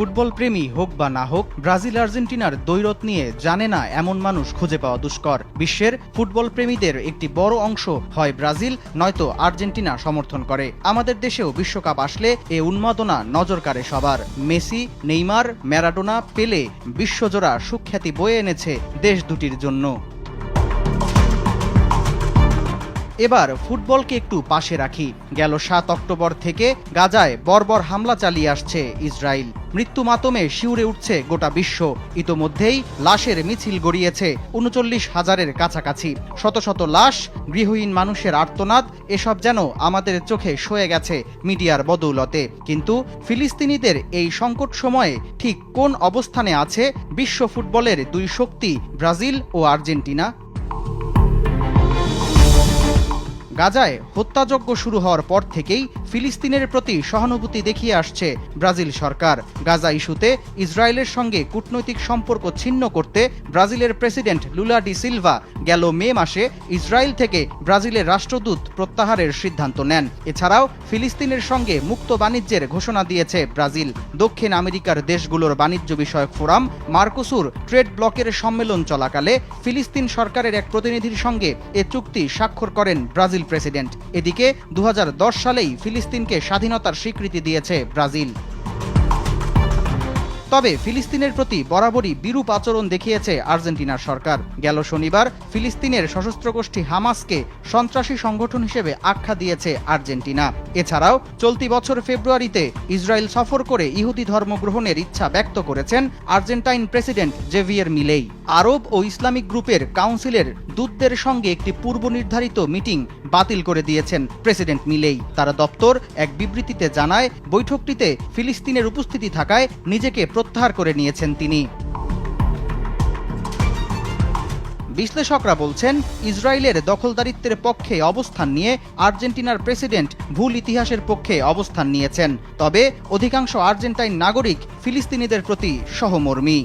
Football প্রেমী হোক বা না হোক, ব্রাজিল আর্জেন্টিনার দ্বৈরথ নিয়ে জানে না এমন মানুষ খুঁজে পাওয়া দুষ্কর। বিশ্বের ফুটবল প্রেমীদের একটি বড় অংশ হয় ব্রাজিল নয়তো আর্জেন্টিনা সমর্থন করে। আমাদের দেশেও বিশ্বকাপ আসলে এ উন্মাদনা নজর কাড়ে সবার। মেসি, নেইমার, ম্যারাডোনা, পেলে বিশ্বজোড়া সুখ্যাতি বয়ে এনেছে দেশ দুটির জন্য। এবার ফুটবলকে একটু পাশে রাখি। গেল ৭ অক্টোবর থেকে গাজায় বর্বর হামলা চালিয়ে আসছে ইসরায়েল। মৃত্যু মাতমে শিউরে উঠছে গোটা বিশ্ব। ইতোমধ্যেই লাশের মিছিল গড়িয়েছে ৩৯,০০০-এর কাছাকাছি। শত শত লাশ, গৃহহীন মানুষের আর্তনাদ, এসব যেন আমাদের চোখে সয়ে গেছে মিডিয়ার বদৌলতে। কিন্তু ফিলিস্তিনিদের এই সংকট সময়ে ঠিক কোন অবস্থানে আছে বিশ্ব ফুটবলের দুই শক্তি ব্রাজিল ও আর্জেন্টিনা? গাজায় হত্যাযজ্ঞ শুরু হওয়ার পর থেকেই ফিলিস্তিনের প্রতি সহানুভূতি দেখিয়ে আসছে ব্রাজিল সরকার। গাজা ইস্যুতে ইসরায়েলের সঙ্গে কূটনৈতিক সম্পর্ক ছিন্ন করতে ব্রাজিলের প্রেসিডেন্ট লুলা ডি সিলভা গেল মে মাসে ইসরায়েল থেকে ব্রাজিলের রাষ্ট্রদূত প্রত্যাহারের সিদ্ধান্ত নেন। এছাড়াও ফিলিস্তিনের সঙ্গে মুক্ত বাণিজ্যের ঘোষণা দিয়েছে ব্রাজিল। দক্ষিণ আমেরিকার দেশগুলোর বাণিজ্য বিষয়ক ফোরাম মার্কোসুর ট্রেড ব্লকের সম্মেলন চলাকালে ফিলিস্তিন সরকারের এক প্রতিনিধির সঙ্গে এ চুক্তি স্বাক্ষর করেন ব্রাজিল প্রেসিডেন্ট। এদিকে ২০১০ সালেই ফিলিস্তিনকে স্বাধীনতার স্বীকৃতি দিয়েছে ব্রাজিল। তবে ফিলিস্তিনের প্রতি বরাবরই বিরূপ আচরণ দেখিয়েছে আর্জেন্টিনার সরকার। গেল শনিবার ফিলিস্তিনের সশস্ত্র গোষ্ঠী হামাসকে সন্ত্রাসী সংগঠন হিসেবে আখ্যা দিয়েছে আর্জেন্টিনা। এছাড়াও চলতি বছর ফেব্রুয়ারিতে ইসরায়েল সফর করে ইহুদি ধর্ম গ্রহণের ইচ্ছা ব্যক্ত করেছেন আর্জেন্টাইন প্রেসিডেন্ট জেভিয়ের মিলেই। আরব ও ইসলামিক গ্রুপের কাউন্সিলের দূতদের সঙ্গে একটি পূর্ব নির্ধারিত মিটিং বাতিল করে দিয়েছেন প্রেসিডেন্ট মিলেই। তার দপ্তর এক বিবৃতিতে জানায়, বৈঠকটিতে ফিলিস্তিনের উপস্থিতি থাকায় নিজেকে প্রত্যাহার করে নিয়েছেন তিনি। বিশ্লেষকরা বলছেন, ইসরায়েলের দখলদারিত্বের পক্ষে অবস্থান নিয়ে আর্জেন্টিনার প্রেসিডেন্ট ভুল ইতিহাসের পক্ষে অবস্থান নিয়েছেন। তবে অধিকাংশ আর্জেন্টাইন নাগরিক ফিলিস্তিনিদের প্রতি সহমর্মী।